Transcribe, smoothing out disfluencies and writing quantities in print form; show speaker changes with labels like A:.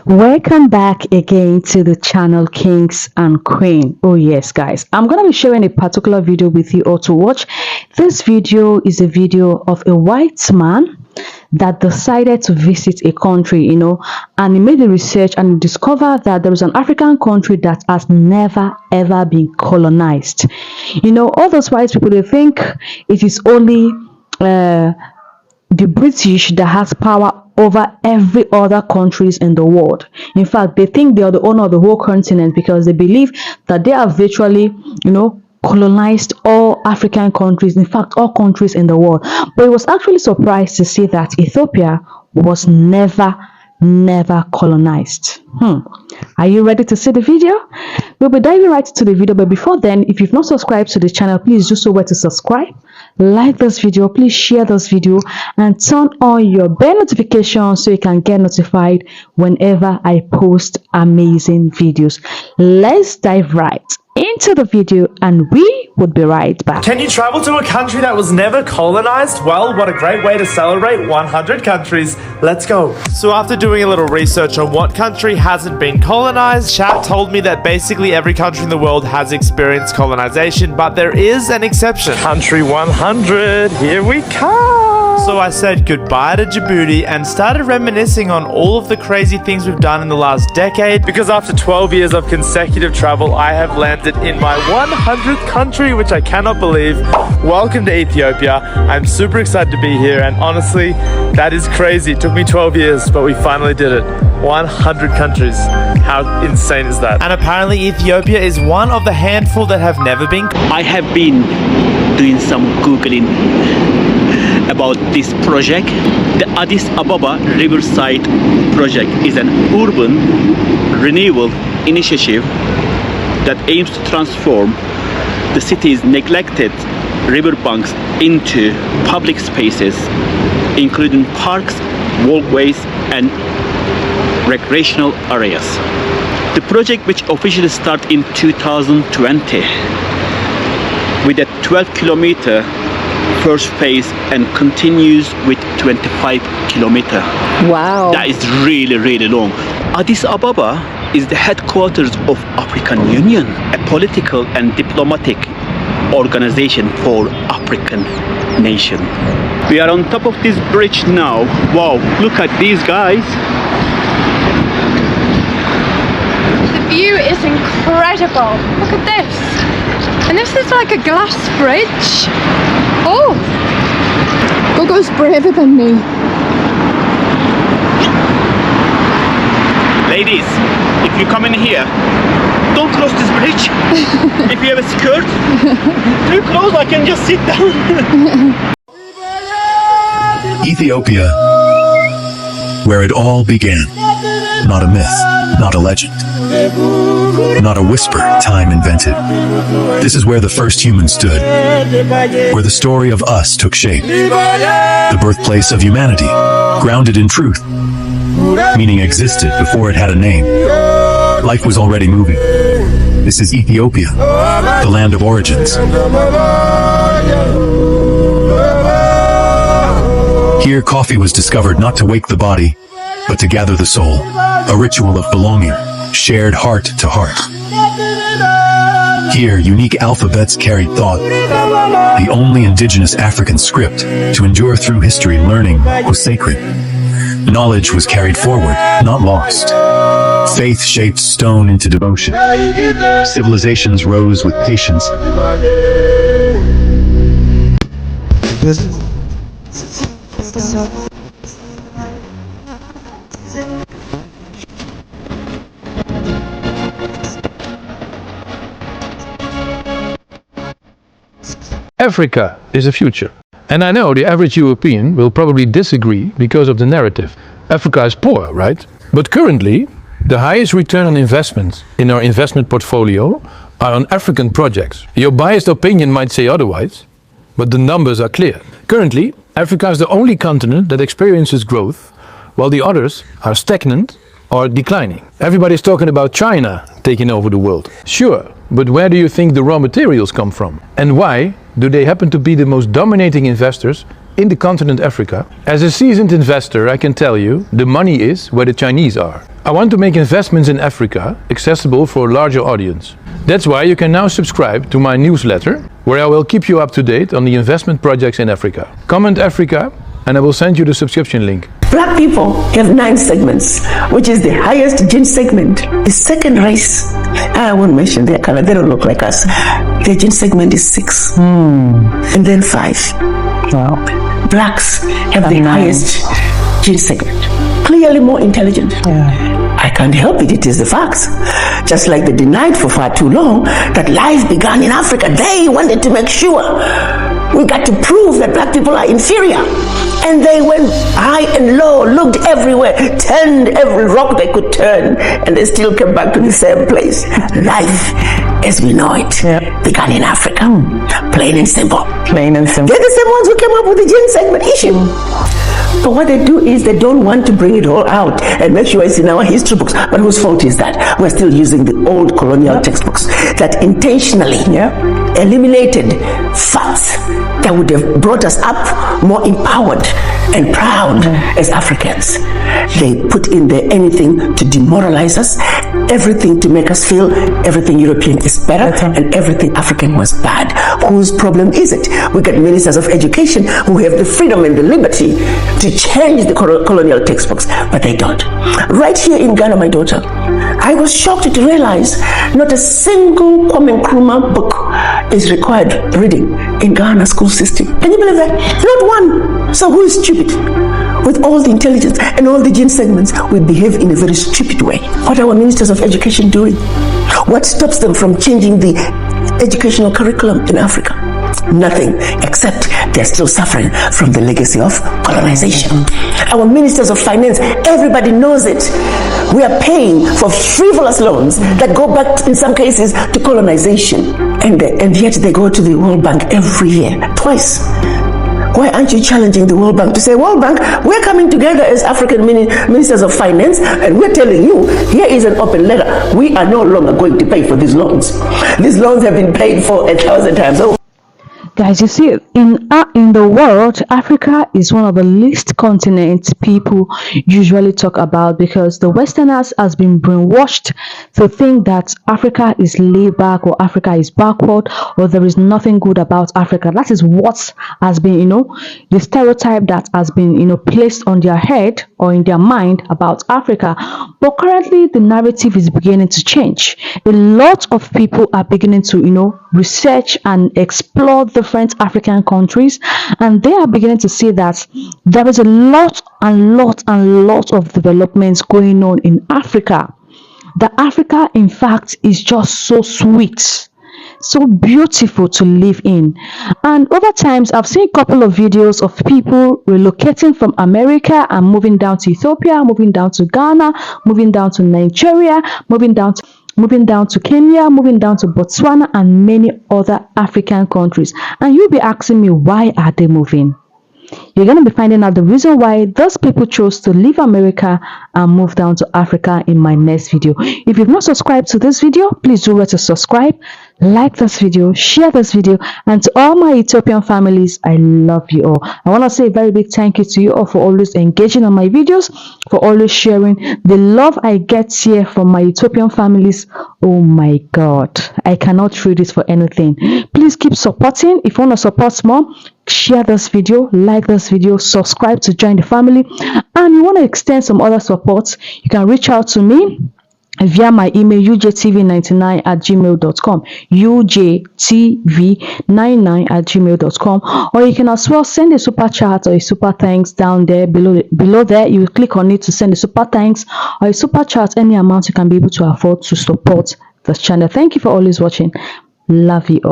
A: Welcome back again to the channel Kings and Queen. Oh yes guys, I'm going to be sharing a particular video with you all to watch. This video is a video of a white man that decided to visit a country, and he made the research and discovered that there is an African country that has never ever been colonized. All those white people, they think it is only the British that has power over every other countries in the world. In fact, they think they are the owner of the whole continent because they believe that they have virtually, colonized all African countries, in fact, all countries in the world. But it was actually surprised to see that Ethiopia was never colonized. Are you ready to see the video? We'll be diving right into the video, but before then, if you've not subscribed to the channel, please do so where to subscribe, like this video, please share this video, and turn on your bell notifications so you can get notified whenever I post amazing videos. Let's dive right into the video and we would be right back.
B: Can you travel to a country that was never colonized? Well, what a great way to celebrate 100 countries. Let's go. So after doing a little research on what country hasn't been colonized, chat told me that basically every country in the world has experienced colonization, but there is an exception. Country 100, here we come. So I said goodbye to Djibouti and started reminiscing on all of the crazy things we've done in the last decade, because after 12 years of consecutive travel, I have landed in my 100th country, which I cannot believe. Welcome to Ethiopia. I'm super excited to be here, and honestly, that is crazy. It took me 12 years, but we finally did it. 100 countries. How insane is that? And apparently Ethiopia is one of the handful that have never been.
C: I have been doing some Googling about this project. The Addis Ababa Riverside Project is an urban renewal initiative that aims to transform the city's neglected riverbanks into public spaces, including parks, walkways, and recreational areas. The project, which officially started in 2020 with a 12-kilometer first phase and continues with 25 kilometer.
A: Wow.
C: That is really long. Addis Ababa is the headquarters of African Union, a political and diplomatic organization for African nation. We are on top of this bridge now. Wow, look at these guys.
D: The view is incredible. Look at this. And this is like a glass bridge. Oh, Gogo's braver than me.
C: Ladies, if you come in here, don't cross this bridge. If you have a skirt, too close, I can just sit down.
E: Ethiopia, where it all began. Not a myth, not a legend, not a whisper time invented. This is where the first human stood, where the story of us took shape. The birthplace of humanity, grounded in truth, meaning existed before it had a name. Life was already moving. This is Ethiopia, the land of origins. Here, coffee was discovered not to wake the body, but to gather the soul, a ritual of belonging, shared heart to heart. Here, unique alphabets carried thought, the only indigenous African script to endure through history. Learning was sacred. Knowledge was carried forward, not lost. Faith shaped stone into devotion. Civilizations rose with patience.
F: Africa is the future. And I know the average European will probably disagree because of the narrative. Africa is poor, right? But currently, the highest return on investment in our investment portfolio are on African projects. Your biased opinion might say otherwise, but the numbers are clear. Currently, Africa is the only continent that experiences growth, while the others are stagnant or declining. Everybody's talking about China taking over the world. Sure, but where do you think the raw materials come from? And why do they happen to be the most dominating investors in the continent Africa. As a seasoned investor, I can tell you the money is where the Chinese are. I want to make investments in Africa accessible for a larger audience. That's why you can now subscribe to my newsletter, where I will keep you up to date on the investment projects in Africa. Comment Africa and I will send you the subscription link.
G: Black people have 9 segments, which is the highest gene segment. The second race, I won't mention their color, they don't look like us. Their gene segment is 6. And then 5.
A: Wow.
G: Blacks have the highest gene segment. Clearly more intelligent. I can't help it, it is the facts. Just like they denied for far too long that life began in Africa. They wanted to make sure we got to prove that black people are inferior. And they went high and low, looked everywhere, turned every rock they could turn, and they still came back to the same place. Life as we know it began in Africa. Plain and simple.
A: Plain and simple.
G: They're the same ones who came up with the gene segment issue. But what they do is they don't want to bring it all out and make sure it's in our history books. But whose fault is that? We're still using the old colonial textbooks that intentionally eliminated facts that would have brought us up more empowered and proud as Africans. They put in there anything to demoralize us, everything to make us feel everything European is better and everything African was bad. Whose problem is it? We get ministers of education who have the freedom and the liberty to change the colonial textbooks, but they don't. Right here in Ghana, my daughter, I was shocked to realize not a single Kwame Nkrumah book is required reading in Ghana school system. Can you believe that? Not one. So who is stupid? With all the intelligence and all the gene segments, we behave in a very stupid way. What are our ministers of education doing? What stops them from changing the educational curriculum in Africa? Nothing, except they're still suffering from the legacy of colonization. Our ministers of finance, everybody knows it. We are paying for frivolous loans that go back in some cases to colonization, and yet they go to the World Bank every year, twice. Why aren't you challenging the World Bank to say, World Bank, we're coming together as African ministers of finance and we're telling you, here is an open letter. We are no longer going to pay for these loans. These loans have been paid for 1,000 times over.
A: Guys, you see, in the world, Africa is one of the least continents people usually talk about, because the Westerners has been brainwashed to think that Africa is laid back, or Africa is backward, or there is nothing good about Africa. That is what has been, the stereotype that has been, placed on their head or in their mind about Africa. But currently, the narrative is beginning to change. A lot of people are beginning to, research and explore different African countries, and they are beginning to see that there is a lot of developments going on in Africa. That Africa, in fact, is just so sweet, so beautiful to live in. And over times, I've seen a couple of videos of people relocating from America and moving down to Ethiopia, moving down to Ghana, moving down to Nigeria, moving down to Kenya, moving down to Botswana, and many other African countries. And you'll be asking me, why are they moving? You're going to be finding out the reason why those people chose to leave America and move down to Africa in my next video. If you've not subscribed to this video, please do to subscribe, like this video, share this video, and to all my Ethiopian families, I love you all. I want to say a very big thank you to you all for always engaging on my videos, for always sharing. The love I get here from my Ethiopian families, oh my God, I cannot trade it for anything. Please keep supporting. If you want to support more, share this video, like this video, subscribe to join the family, and you want to extend some other support, you can reach out to me via my email ujtv99@gmail.com, ujtv99@gmail.com, or you can as well send a super chat or a super thanks down there below there. You click on it to send a super thanks or a super chat, any amount you can be able to afford to support this channel. Thank you for always watching. Love you all.